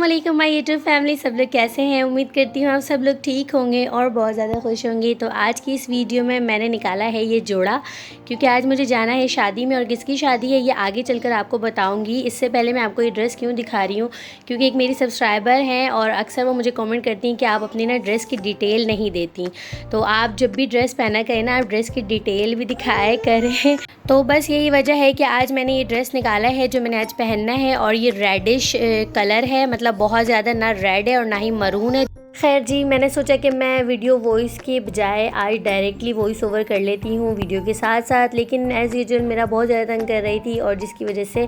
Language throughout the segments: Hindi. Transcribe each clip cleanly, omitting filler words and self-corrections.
अस्सलामुअलैकुम माय यूट्यूब फैमिली। सब लोग कैसे हैं? उम्मीद करती हूँ आप सब लोग ठीक होंगे और बहुत ज़्यादा खुश होंगे। तो आज की इस वीडियो में मैंने निकाला है ये जोड़ा, क्योंकि आज मुझे जाना है शादी में और किसकी शादी है ये आगे चलकर आपको बताऊंगी। इससे पहले मैं आपको ये ड्रेस क्यों दिखा रही हूँ, क्योंकि एक मेरी सब्सक्राइबर हैं और अक्सर वो मुझे कॉमेंट करती हैं कि आप अपनी ना ड्रेस की डिटेल नहीं देती। तो आप जब भी ड्रेस पहना करें ना, आप ड्रेस की डिटेल भी दिखाया करें। तो बस यही वजह है कि आज मैंने ये ड्रेस निकाला है जो मैंने आज पहनना है, और ये रेडिश कलर है, मतलब बहुत ज़्यादा ना रेड है और ना ही मरून है। खैर जी, मैंने सोचा कि मैं वीडियो वॉइस के बजाय आज डायरेक्टली वॉइस ओवर कर लेती हूँ वीडियो के साथ साथ, लेकिन एज़ यूजुअल मेरा बहुत ज़्यादा तंग कर रही थी और जिसकी वजह से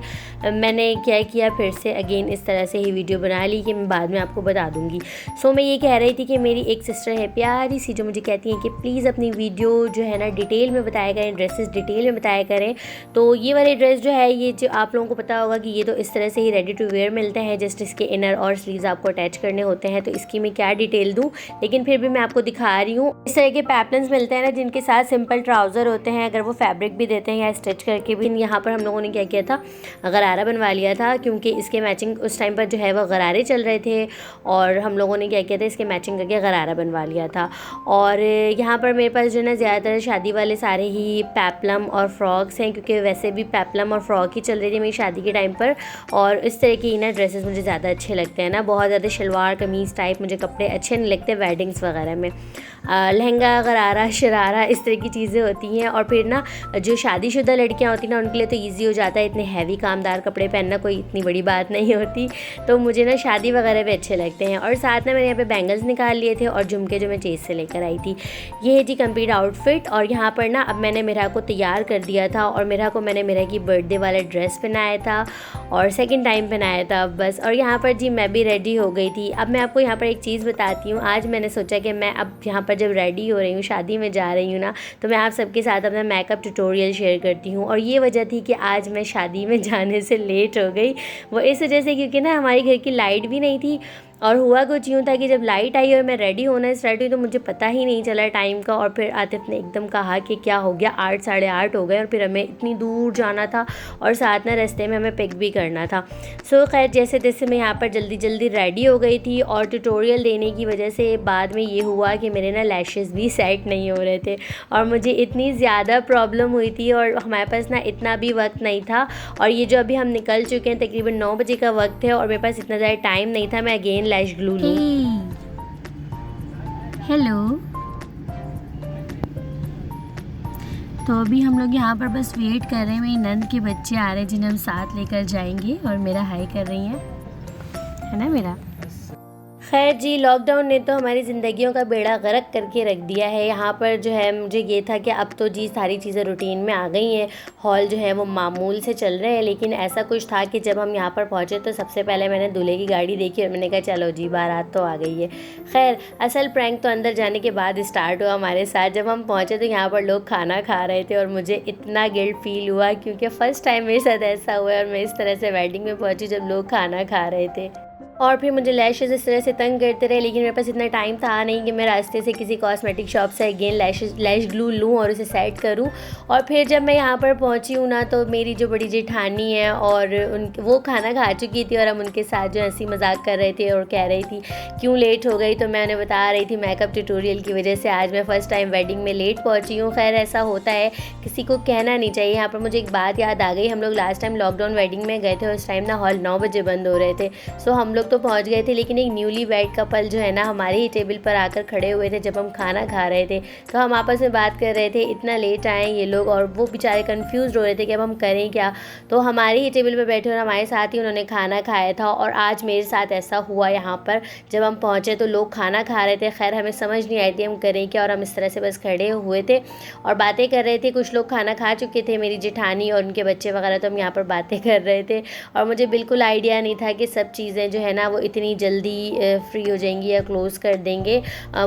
मैंने क्या किया, फिर से अगेन इस तरह से ही वीडियो बना ली कि मैं बाद में आपको बता दूँगी। सो मैं ये कह रही थी कि मेरी एक सिस्टर है प्यारी सी, जो मुझे कहती हैं कि प्लीज़ अपनी वीडियो जो है ना डिटेल में बताया करें, ड्रेसेस डिटेल में बताया करें। तो ये वाली ड्रेस जो है, ये जो आप लोगों को पता होगा कि ये तो इस तरह से ही रेडी टू वेयर मिलते हैं, जस्ट इसके इनर और स्लीव्स आपको अटैच करने होते हैं। तो इसकी मैं क्या डिटेल दूं, लेकिन फिर भी मैं आपको दिखा रही हूँ। इस तरह के पैटर्न्स मिलते हैं ना, जिनके साथ सिंपल ट्राउज़र होते हैं, अगर वो फैब्रिक भी देते हैं या स्टिच करके भी। यहाँ पर हम लोगों ने क्या किया था, गरारा बनवा लिया था, क्योंकि इसके मैचिंग उस टाइम पर जो है वो गरारे चल रहे थे और हम लोगों ने क्या किया था, इसके मैचिंग करके गरारा बनवा लिया था। और यहाँ पर मेरे पास जो है ना ज़्यादातर शादी वाले सारे ही पेप्लम और फ्रॉक्स हैं, क्योंकि वैसे भी पेप्लम और फ्रॉक ही चल रही थी मेरी शादी के टाइम पर। और इस तरह की ना ड्रेसेस मुझे ज़्यादा अच्छे लगते हैं ना, बहुत ज़्यादा शलवार कमीज़ टाइप मुझे कपड़े अच्छे नहीं लगते वेडिंग्स वगैरह में। लहंगा गरारा शरारा इस तरह की चीज़ें होती हैं। और फिर ना जो शादीशुदा लड़कियां होती हैं ना, उनके लिए तो ईजी हो जाता है, इतने हैवी कामदार कपड़े पहनना कोई इतनी बड़ी बात नहीं होती। तो मुझे ना शादी वगैरह भी अच्छे लगते हैं। और साथ में मैंने यहाँ पे बैंगल्स निकाल लिए थे और झुमके जो मैं चेज़ से लेकर आई थी। ये है जी कंप्लीट आउटफिट। और यहाँ पर ना अब मैंने मेरा को तैयार कर दिया था और मेरा को मैंने मेरा की बर्थडे वाला ड्रेस पहनाया था और सेकंड टाइम पहनाया था बस। और यहाँ पर जी मैं भी रेडी हो गई थी। अब मैं आपको यहाँ पर एक चीज़ बताती हूँ। आज मैंने सोचा कि मैं अब यहाँ पर जब रेडी हो रही हूँ, शादी में जा रही हूँ ना, तो मैं आप सबके साथ अपना मेकअप ट्यूटोरियल शेयर करती हूँ। और ये वजह थी कि आज मैं शादी में जाने से लेट हो गई, वो इस वजह से क्योंकि ना हमारे घर की लाइट भी नहीं थी। और हुआ कुछ यूँ था कि जब लाइट आई और मैं रेडी होना स्टार्ट हुई तो मुझे पता ही नहीं चला टाइम का। और फिर आतिफ ने एकदम कहा कि क्या हो गया, 8 साढ़े 8 हो गए और फिर हमें इतनी दूर जाना था और साथ में रास्ते में हमें पिक भी करना था। सो खैर जैसे तैसे मैं यहाँ पर जल्दी जल्दी रेडी हो गई थी। और ट्यूटोरियल देने की वजह से बाद में ये हुआ कि मेरे ना लैशेज़ भी सेट नहीं हो रहे थे और मुझे इतनी ज़्यादा प्रॉब्लम हुई थी और हमारे पास ना इतना भी वक्त नहीं था। और ये जो अभी हम निकल चुके हैं, तकरीबन 9 बजे का वक्त है और मेरे पास इतना ज़्यादा टाइम नहीं था मैं अगेन लैश ग्लू लूँ। हेलो। तो अभी हम लोग यहाँ पर बस वेट कर रहे हैं, मेरी नंद के बच्चे आ रहे हैं जिन्हें हम साथ लेकर जाएंगे और मेरा हाई कर रही हैं, है ना मेरा। खैर जी, लॉकडाउन ने तो हमारी ज़िंदगियों का बेड़ा गर्क करके रख दिया है। यहाँ पर जो है मुझे ये था कि अब तो जी सारी चीज़ें रूटीन में आ गई हैं, हॉल जो है वो मामूल से चल रहे हैं। लेकिन ऐसा कुछ था कि जब हम यहाँ पर पहुँचे तो सबसे पहले मैंने दूल्हे की गाड़ी देखी और मैंने कहा चलो जी बारात तो आ गई है। खैर असल प्रैंक तो अंदर जाने के बाद स्टार्ट हुआ हमारे साथ। जब हम पहुँचे तो यहाँ पर लोग खाना खा रहे थे और मुझे इतना गिल्ट फील हुआ, क्योंकि फ़र्स्ट टाइम मेरे साथ ऐसा हुआ और मैं इस तरह से वेडिंग में पहुँची जब लोग खाना खा रहे थे। और फिर मुझे लैशेज़ इस तरह से तंग करते रहे, लेकिन मेरे पास इतना टाइम था नहीं कि मैं रास्ते से किसी कॉस्मेटिक शॉप से अगेन लैश ग्लू लूँ और उसे सेट करूँ। और फिर जब मैं यहाँ पर पहुँची हूँ ना, तो मेरी जो बड़ी जेठानी है और वो खाना खा चुकी थी और हम उनके साथ जो हंसी मजाक कर रहे थे और कह रही थी क्यों लेट हो गई। तो मैं उन्हें बता रही थी मेकअप ट्यूटोरियल की वजह से आज मैं फ़र्स्ट टाइम वेडिंग में लेट पहुँची हूँ। खैर ऐसा होता है, किसी को कहना नहीं चाहिए। यहाँ पर मुझे एक बात याद आ गई, हम लोग लास्ट टाइम लॉकडाउन वेडिंग में गए थे, उस टाइम ना हॉल 9 बजे बंद हो रहे थे। सो हम लोग तो पहुंच गए थे, लेकिन एक न्यूली वेड कपल जो है ना हमारे ही टेबल पर आकर खड़े हुए थे जब हम खाना खा रहे थे। तो हम आपस में बात कर रहे थे, इतना लेट आए ये लोग और वो बेचारे कंफ्यूज हो रहे थे कि अब हम करें क्या। तो हमारे ही टेबल पर बैठे और हमारे साथ ही उन्होंने खाना खाया था। और आज मेरे साथ ऐसा हुआ, यहाँ पर जब हम पहुँचे तो लोग खाना खा रहे थे। खैर हमें समझ नहीं आई थी हम करें क्या, और हम इस तरह से बस खड़े हुए थे और बातें कर रहे थे। कुछ लोग खाना खा चुके थे, मेरी जेठानी और उनके बच्चे वगैरह, तो हम यहाँ पर बातें कर रहे थे। और मुझे बिल्कुल आइडिया नहीं था कि सब चीज़ें जो है ना वो इतनी जल्दी फ्री हो जाएंगी या क्लोज़ कर देंगे।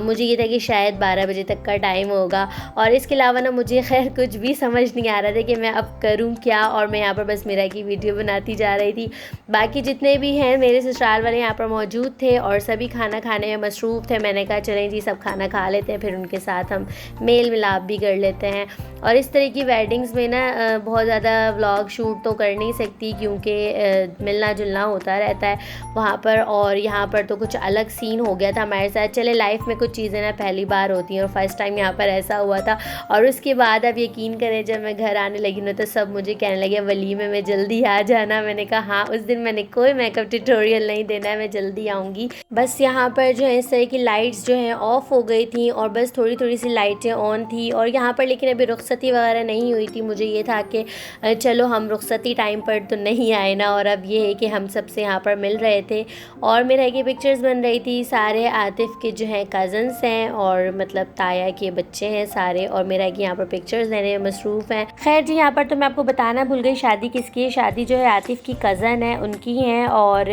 मुझे ये था कि शायद 12 बजे तक का टाइम होगा। और इसके अलावा ना मुझे खैर कुछ भी समझ नहीं आ रहा था कि मैं अब करूं क्या। और मैं यहाँ पर बस मेरा की वीडियो बनाती जा रही थी। बाकी जितने भी हैं मेरे ससुराल वाले यहाँ पर मौजूद थे और सभी खाना खाने में मसरूफ़ थे। मैंने कहा चलें जी सब खाना खा लेते हैं, फिर उनके साथ हम मेल मिलाप भी कर लेते हैं। और इस तरह की वेडिंग्स में ना बहुत ज़्यादा व्लॉग शूट तो कर नहीं सकती, क्योंकि मिलना जुलना होता रहता है। वहाँ यहाँ पर, और यहाँ पर तो कुछ अलग सीन हो गया था हमारे साथ। चले, लाइफ में कुछ चीज़ें ना पहली बार होती हैं और फर्स्ट टाइम यहाँ पर ऐसा हुआ था। और उसके बाद अब यकीन करें, जब मैं घर आने लगी ना तो सब मुझे कहने लगे वलीमे में जल्दी आ जाना। मैंने कहा हाँ, उस दिन मैंने कोई मेकअप ट्यूटोरियल नहीं देना है, मैं जल्दी आऊँगी। बस यहाँ पर जो है इस तरह की लाइट्स जो हैं ऑफ हो गई थी और बस थोड़ी थोड़ी सी लाइटें ऑन थी। और यहाँ पर लेकिन अभी रुखसती वगैरह नहीं हुई थी। मुझे ये था कि चलो हम रुखसती टाइम पर तो नहीं आए ना, और अब ये है कि हम सबसे यहाँ पर मिल रहे थे और मेरा की पिक्चर्स बन रही थी। सारे आतिफ के जो हैं कज़न्स हैं और मतलब ताया के बच्चे हैं सारे, और मेरा कि यहाँ पर पिक्चर्स लेने में मसरूफ़ हैं। खैर जी, यहाँ पर तो मैं आपको बताना भूल गई शादी किसकी है। शादी जो है आतिफ की कज़न है, उनकी है। और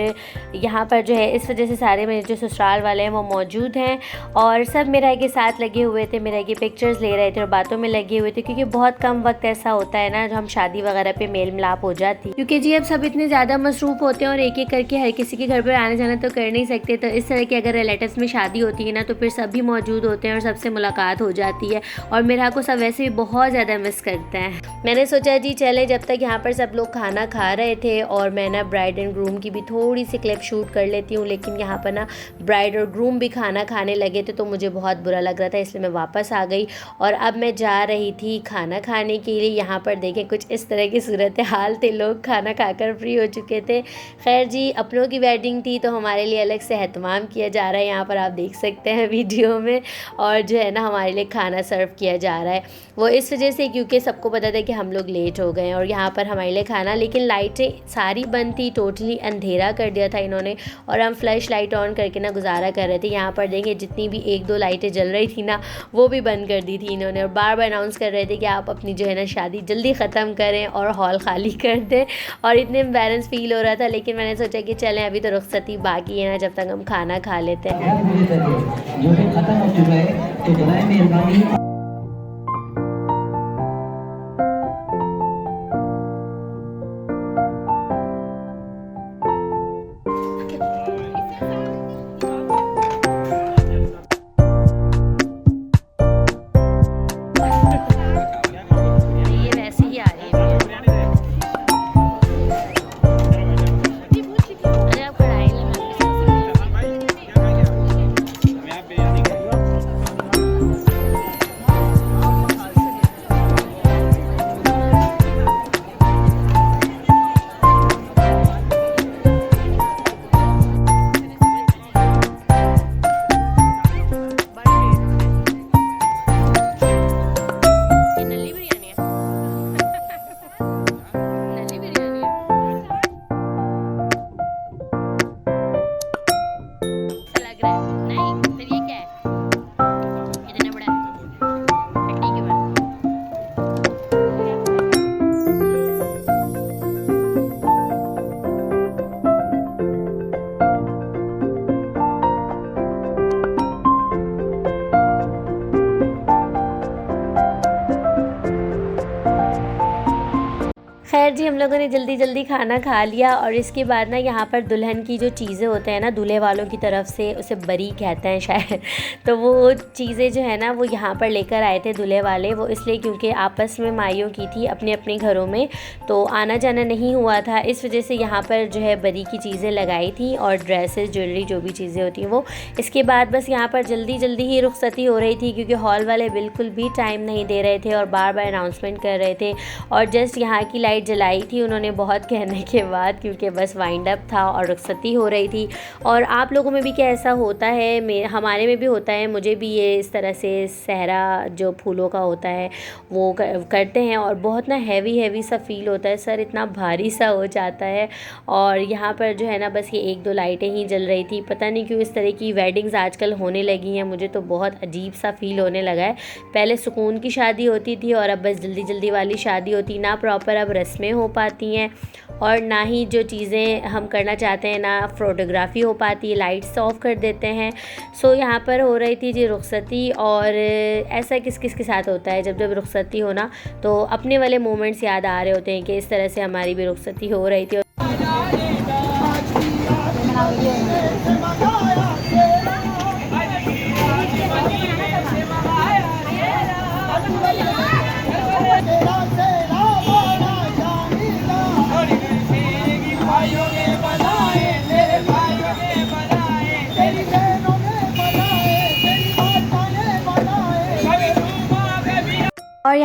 यहाँ पर जो है इस वजह से सारे मेरे जो ससुराल वाले हैं वो मौजूद हैं और सब मेरा के साथ लगे हुए थे, मेरा की पिक्चर्स ले रहे थे और बातों में लगे हुए थे, क्योंकि बहुत कम वक्त ऐसा होता है ना जो हम शादी वगैरह पे मेल मिलाप हो जाती, क्योंकि जी अब सब इतने ज़्यादा मसरूफ़ होते हैं और एक एक करके हर किसी के घर पर आने जाना तो कर नहीं सकते। तो इस तरह की अगर रिलेटिव्स में शादी होती है ना तो फिर सभी मौजूद होते हैं और सबसे मुलाकात हो जाती है। और मेरा को सब वैसे भी बहुत ज़्यादा मिस करते हैं। मैंने सोचा जी चले, जब तक यहाँ पर सब लोग खाना खा रहे थे और मैं ना ब्राइड एंड ग्रूम की भी थोड़ी सी क्लिप शूट कर लेती हूँ। लेकिन यहाँ पर ना ब्राइड और ग्रूम भी खाना खाने लगे थे तो मुझे बहुत बुरा लग रहा था, इसलिए मैं वापस आ गई और अब मैं जा रही थी खाना खाने के लिए। यहाँ पर देखें कुछ इस तरह की सूरत हाल थे, लोग खाना खाकर फ्री हो चुके थे। खैर जी, अपनों की वेडिंग थी तो हमारे लिए अलग से एहतमाम किया जा रहा है, यहाँ पर आप देख सकते हैं वीडियो में। और जो है ना हमारे लिए खाना सर्व किया जा रहा है, वो इस वजह से क्योंकि सबको पता था कि हम लोग लेट हो गए। और यहाँ पर हमारे लिए खाना, लेकिन लाइटें सारी बंद थी, टोटली अंधेरा कर दिया था इन्होंने और हम फ्लैश लाइट ऑन करके ना गुजारा कर रहे थे। यहाँ पर देंगे जितनी भी एक दो लाइटें जल रही थी ना वो भी बंद कर दी थी इन्होंने और बार बार अनाउंस कर रहे थे कि आप अपनी जो है ना शादी जल्दी ख़त्म करें और हॉल खाली कर दें। और इतने एम्बैरेंस फील हो रहा था, लेकिन मैंने सोचा कि चलें अभी तो रुखसती बाकी है ना, जब तक हम खाना खा लेते हैं। जो खत्म हो चुका है तो बनाए मेहरबानी। खैर जी, हम लोगों ने जल्दी जल्दी खाना खा लिया और इसके बाद ना यहाँ पर दुल्हन की जो चीज़ें होते हैं ना दूल्हे वालों की तरफ से, उसे बरी कहते हैं शायद, तो वो चीज़ें जो है ना वो यहाँ पर लेकर आए थे दूल्हे वाले। वो इसलिए क्योंकि आपस में माइयों की थी अपने अपने घरों में, तो आना जाना नहीं हुआ था, इस वजह से यहाँ पर जो है बरी की चीज़ें लगाई थी और ड्रेसेस, ज्वेलरी, जो भी चीज़ें होती हैं वो। इसके बाद बस यहाँ पर जल्दी जल्दी ही रुखसती हो रही थी क्योंकि हॉल वाले बिल्कुल भी टाइम नहीं दे रहे थे और बार बार अनाउंसमेंट कर रहे थे। और जस्ट यहाँ की लाइट जलाई थी उन्होंने बहुत कहने के बाद, क्योंकि बस वाइंड अप था और रुखसती हो रही थी। और आप लोगों में भी क्या ऐसा होता है? हमारे में भी होता है, मुझे भी ये इस तरह से सहरा जो फूलों का होता है वो करते हैं और बहुत ना हैवी सा फील होता है, सर इतना भारी सा हो जाता है। और यहाँ पर जो है ना बस ये एक दो लाइटें ही जल रही थी। पता नहीं क्यों इस तरह की वेडिंग्स आजकल होने लगी हैं, मुझे तो बहुत अजीब सा फील होने लगा है। पहले सुकून की शादी होती थी और अब बस जल्दी जल्दी वाली शादी होती, ना प्रॉपर अब रस्में हो पाती हैं और ना ही जो चीज़ें हम करना चाहते हैं ना फ़ोटोग्राफ़ी हो पाती है, लाइट्स ऑफ कर देते हैं। सो यहाँ पर हो रही थी जी रुखसती। और ऐसा किस किस के साथ होता है, जब जब रुखसती हो ना तो अपने वाले मोमेंट्स याद आ रहे होते हैं कि इस तरह से हमारी भी रुखसती हो रही थी।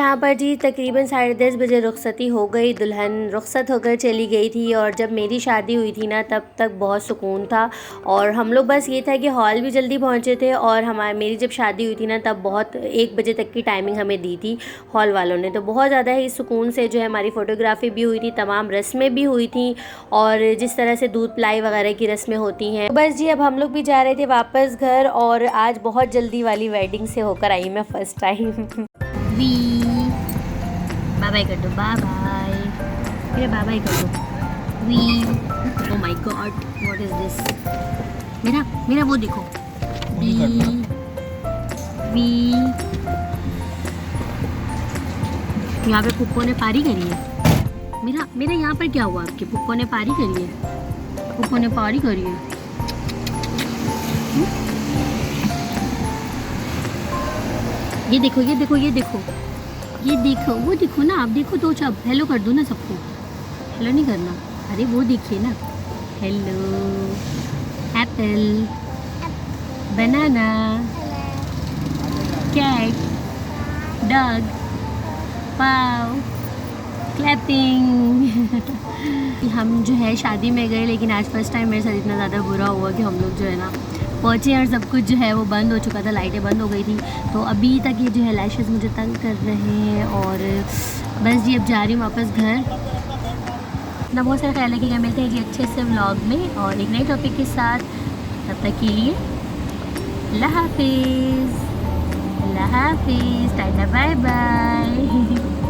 यहाँ पर जी तकरीबन 10:30 बजे रुखसती हो गई, दुल्हन रुखसत होकर चली गई थी। और जब मेरी शादी हुई थी ना तब तक बहुत सुकून था, और हम लोग बस ये था कि हॉल भी जल्दी पहुँचे थे, और मेरी जब शादी हुई थी ना तब बहुत 1 बजे तक की टाइमिंग हमें दी थी हॉल वालों ने। तो बहुत ज़्यादा ही सुकून से जो है हमारी फ़ोटोग्राफी भी हुई थी, तमाम रस्में भी हुई थी, और जिस तरह से दूध पिलाई वगैरह की रस्में होती हैं। बस जी अब हम लोग भी जा रहे थे वापस घर, और आज बहुत जल्दी वाली वेडिंग से होकर आई मैं फ़र्स्ट टाइम। बाय बाय कर दो, बाय बाय, फिर बाय बाय कर दो। V oh my God what is this, मेरा मेरा वो देखो, वी वी यहाँ पे पुप्पो ने पारी करी है। मेरा मेरा यहाँ पर क्या हुआ, आपके पुप्पो ने पारी करी है, पुप्पो ने पारी करी है। ये देखो ये देखो ये देखो ये देखो, वो देखो ना, आप देखो तो सब हेलो कर दो ना सबको। हेलो नहीं करना, अरे वो देखिए ना, हेलो, एप्पल, बनाना, कैट, डॉग, पाव, क्लैपिंग। हम जो है शादी में गए, लेकिन आज फर्स्ट टाइम मेरे साथ इतना ज़्यादा बुरा हुआ कि हम लोग जो है ना पहुँचे और सब कुछ जो है वो बंद हो चुका था, लाइटें बंद हो गई थी। तो अभी तक ये जो है लैशेस मुझे तंग कर रहे हैं, और बस जी अब जा रही हूँ वापस घर। इतना बहुत सारा ख्याल रखिएगा, मिलते हैं जी अच्छे से व्लॉग में और एक नए टॉपिक के साथ। तब तक के लिए अल्लाह हाफिज़, अल्लाह हाफिज़, टाटा, बाय बाय।